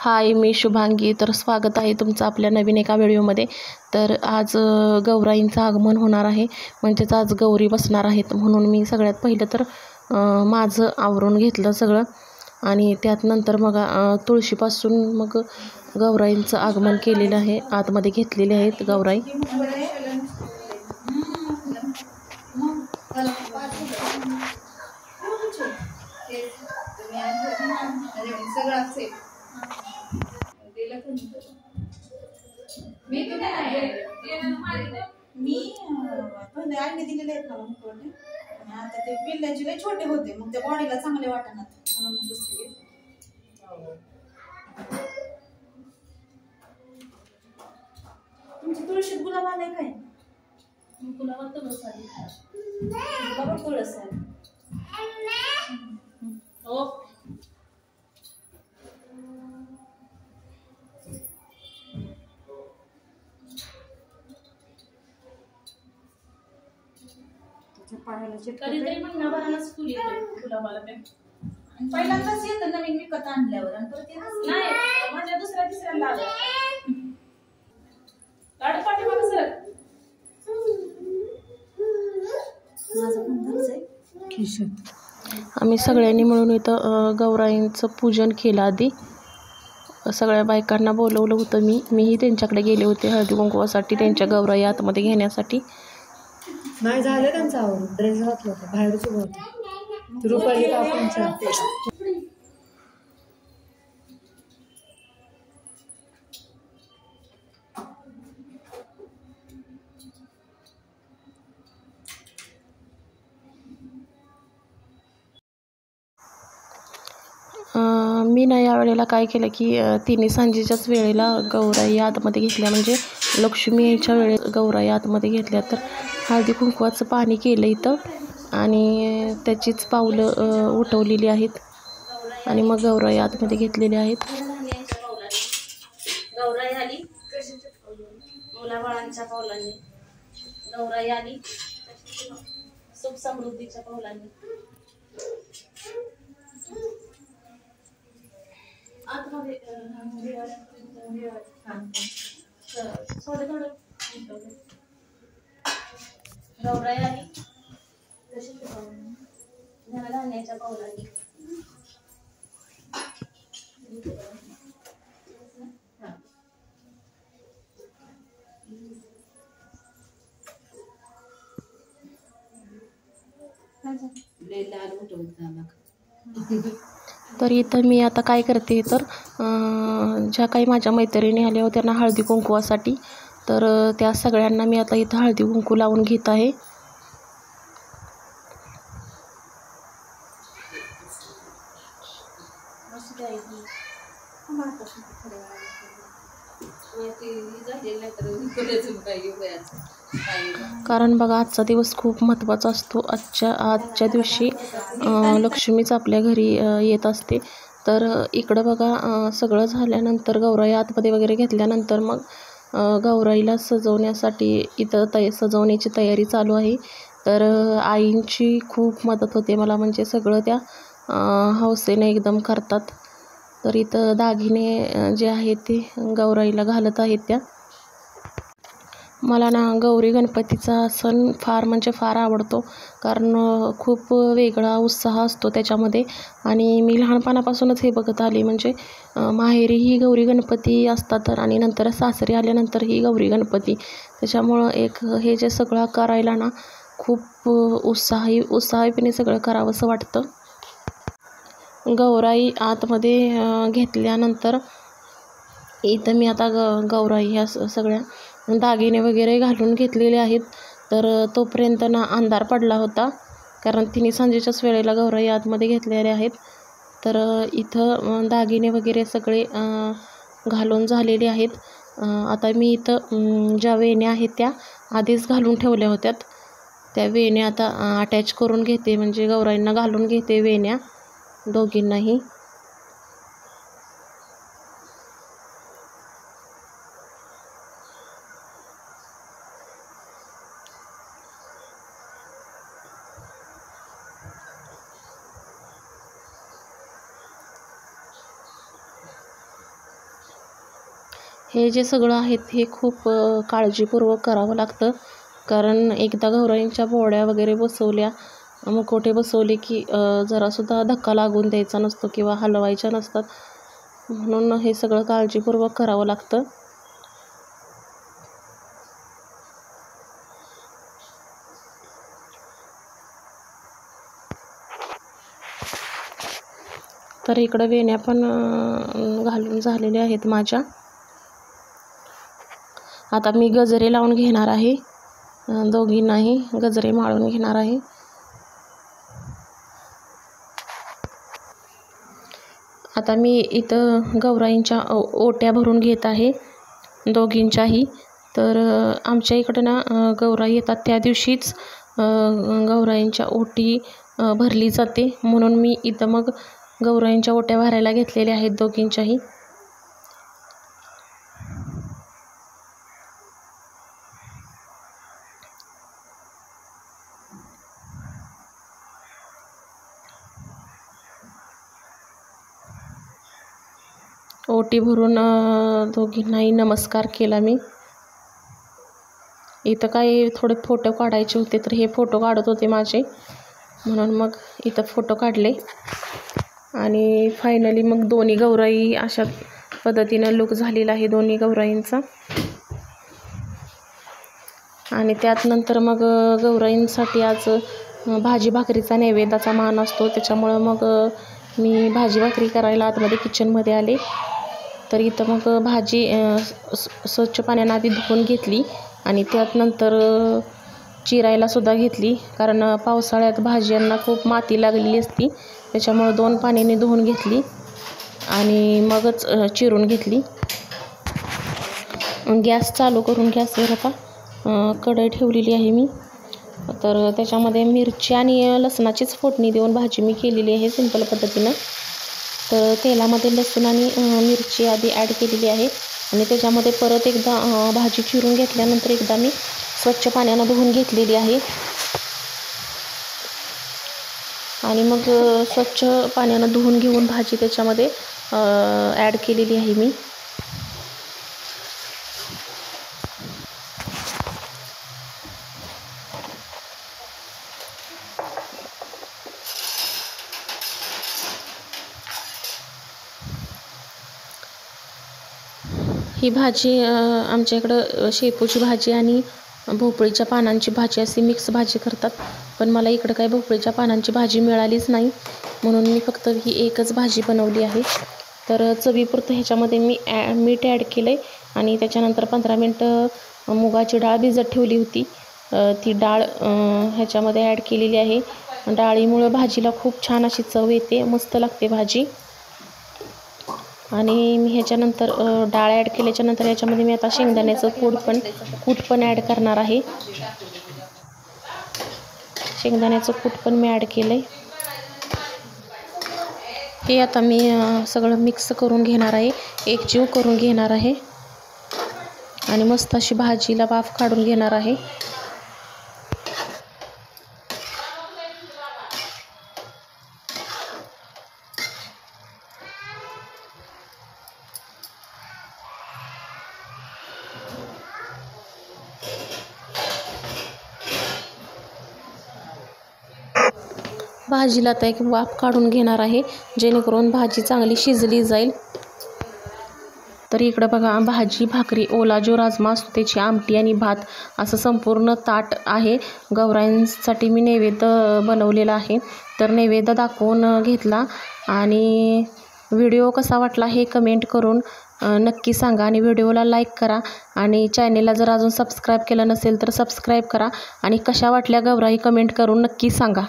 हाय, मी शुभांगी. तर स्वागत आहे तुमचं आपल्या नवीन एका व्हिडिओमध्ये. तर आज गौराईंचं आगमन होणार आहे, म्हणजेच आज गौरी बसणार आहेत. म्हणून मी सगळ्यात पहिलं तर माझं आवरून घेतलं सगळं आणि त्यात नंतर मग तुळशीपासून मग गौराईंचं आगमन केलेलं आहे. आतमध्ये घेतलेले आहेत गौराई. मी पहिले आईने दिलेले आहेत मला मुखवटे आणि आता ते पिल्ल्याचे लय छोटे होते, मग त्या बॉडीला चांगले वाटणार म्हणून मग दुसरे. तुमची तुळशीत गुलाब आलाय काय? गुलाबात तुळस आली. गुलाबात तुळस आली. हो. कधीतरी महिनाभरानच फुल येते गुलाबाला. पहिल्यांदाच येतं नवीन विकत आणल्यावर आणि परत नाही माझ्या दुसऱ्या तिसऱ्यांदा आलं. गाडी पाठीमागं सर. माझं पण धरच आहे खिशात. आम्ही सगळ्यांनी मिळून इथं गौराईंचं पूजन केलं. आधी सगळ्या बायकांना बोलवलं होतं. मीही त्यांच्याकडे गेले होते हळदी कुंकवासाठी, त्यांच्या गौराई आतमध्ये घेण्यासाठी. नाही झालं त्यांचं आवरून, ड्रेस घातलं होतं, बाहेरच उभं होतं. रुपाली काकूंच्या मी ना यावेळेला काय केलं की तिन्ही सांजेच्याच वेळेला गौराई आतमध्ये घेतल्या, म्हणजे लक्ष्मी यायच्या वेळेस गौराई आतमध्ये घेतल्या. तर हळदी कुंकवाचं पाणी केलं इथं आणि त्याचीच पावलं उठवलेली आहेत आणि मग गौराई आतमध्ये घेतलेल्या आहेत. गौराई आली मुलाबाळांच्या पावलांनी, गौराई आली सुख समृद्धीच्या पावलांनी. आतमध्ये थोडं गौराई आली धनधान्याच्या पावलांनी. तर इथं मी आता काय करते, तर ज्या काही माझ्या मैत्रिणी आल्या होत्या ना हळदी कुंकवासाठी, तर त्या सगळ्यांना मी आता इथं हळदी कुंकू लावून घेत आहे. कारण बघा, आजचा दिवस खूप महत्त्वाचा असतो. आजच्या दिवशी लक्ष्मीच आपल्या घरी येत असते. तर इकडं बघा, सगळं झाल्यानंतर गौराई आतमध्ये वगैरे घेतल्यानंतर मग गौराईला सजवण्यासाठी इथं सजवण्याची तयारी चालू आहे. तर आईंची खूप मदत होते मला, म्हणजे सगळं त्या हौसेने एकदम करतात. तर इथं दागिने जे आहेत ते गौराईला घालत आहेत त्या. मला ना गौरी गणपतीचा सण फार म्हणजे फार आवडतो, कारण खूप वेगळा उत्साह असतो त्याच्यामध्ये. आणि मी लहानपणापासूनच हे बघत आले, म्हणजे माहेरीही गौरी गणपती असतात तर, आणि नंतर सासरी आल्यानंतरही गौरी गणपती. त्याच्यामुळं हे जे सगळं करायला ना खूप उत्साहीपणे सगळं करावंसं वाटतं. गौराई आतमध्ये घेतल्यानंतर इथं मी आता गौराई ह्या सगळ्या दागिने वगैरे घालून घेतलेले आहेत. तर तोपर्यंत ना अंधार पडला होता, कारण तिन्ही सांजेच्याच वेळेला गौराई आतमध्ये घेतलेले आहेत. तर इथं दागिने वगैरे सगळे घालून झालेले आहेत. आता मी इथं ज्या वेण्या आहेत त्या आधीच घालून ठेवल्या होत्या, त्या वेण्या आता अटॅच करून घेते, म्हणजे गौराईंना घालून घेते वेण्या दोघींनाही. हे जे सगळं आहेत हे खूप काळजीपूर्वक करावं लागतं, कारण एकदा गौराईंच्या पोळ्या वगैरे बसवल्या, मुखवटे बसवले की जरासुद्धा धक्का लागून द्यायचा नसतो किंवा हलवायच्या नसतात, म्हणून हे सगळं काळजीपूर्वक करावं लागतं. तर इकडं वेण्या पण घालून झालेल्या आहेत माझ्या. आता मी गजरे लावून घेणार आहे, दोघींनाही गजरे माळून घेणार आहे. आता मी इथं गौराईंच्या ओट्या भरून घेत आहे दोघींच्याही. तर आमच्या इकडं ना गौराई येतात त्या दिवशीच गौराईंच्या ओटी भरली जाते, म्हणून मी इथं मग गौराईंच्या ओट्या भरायला घेतलेल्या आहेत दोघींच्याही. ओटी भरून दोघींनाही नमस्कार केला मी. इथं काही थोडे फोटो काढायचे होते, तर हे फोटो काढत होते माझे, म्हणून मग इथं फोटो काढले. आणि फायनली मग दोन्ही गौराई अशा पद्धतीनं लुक झालेला आहे दोन्ही गौराईंचा. आणि त्यात नंतर मग गौराईंसाठी आज भाजी भाकरीचा नैवेद्याचा मान असतो, त्याच्यामुळं मग मी भाजी भाकरी करायला आतमध्ये किचनमध्ये आले. तर इथं मग भाजी स्वच्छ पाण्यानं आधी धुवून घेतली आणि त्यात नंतर चिरायलासुद्धा घेतली, कारण पावसाळ्यात भाज्यांना खूप माती लागलेली असती, त्याच्यामुळं 2 पाण्याने धुवून घेतली आणि मगच चिरून घेतली. गॅस चालू करून गॅसवर आता कढई ठेवलेली आहे मी. तर त्याच्यामध्ये मिरची आणि लसणाचीच फोडणी देऊन भाजी मी केलेली आहे सिंपल पद्धतीनं. तर तेलामध्ये लसूण आणि मिरची आधी ॲड केलेली आहे आणि त्याच्यामध्ये परत एकदा भाजी चिरून घेतल्यानंतर एकदा मी स्वच्छ पाण्यानं धुवून घेतलेली आहे आणि मग स्वच्छ पाण्यानं धुवून घेऊन भाजी त्याच्यामध्ये ॲड केलेली आहे मी. ही भाजी आमच्या इकडं शेपूची भाजी आणि भोपळीच्या पानांची भाजी अशी मिक्स भाजी करतात, पण मला इकडं काही भोपळीच्या पानांची भाजी मिळालीच नाही, म्हणून मी फक्त ही एकच भाजी बनवली आहे. तर चवीपुरतं ह्याच्यामध्ये मी मीठ ॲड केलं आहे आणि त्याच्यानंतर 15 मिनटं मुगाची डाळ भिजत ठेवली होती, ती डाळ ह्याच्यामध्ये ॲड केलेली आहे. डाळीमुळं भाजीला खूप छान अशी चव येते, मस्त लागते भाजी. आणि मी ह्याच्यानंतर डाळ ॲड केल्याच्यानंतर ह्याच्यामध्ये मी आता शेंगदाण्याचं कूट पण ॲड करणार आहे. शेंगदाण्याचं कूट पण मी ॲड केलं आहे. हे आता मी सगळं मिक्स करून घेणार आहे, एकजीव करून घेणार आहे आणि मस्त अशी भाजीला वाफ काढून घेणार आहे. भाजीला आता एक वाफ काढून घेणार आहे, जेणेकरून भाजी चांगली शिजली जाईल. तर इकडं बघा भाजी भाकरी ओला जो राजमा असतो त्याची आमटी आणि भात असं संपूर्ण ताट आहे. गौराईंसाठी मी नैवेद्य बनवलेला आहे, तर नैवेद्य दाखवून घेतला. आणि व्हिडिओ कसा वाटला हे कमेंट करून नक्की सांगा आणि व्हिडिओला लाईक करा आणि चॅनेलला जर अजून सबस्क्राईब केलं नसेल तर सबस्क्राईब करा आणि कशा वाटल्या गौराई कमेंट करून नक्की सांगा.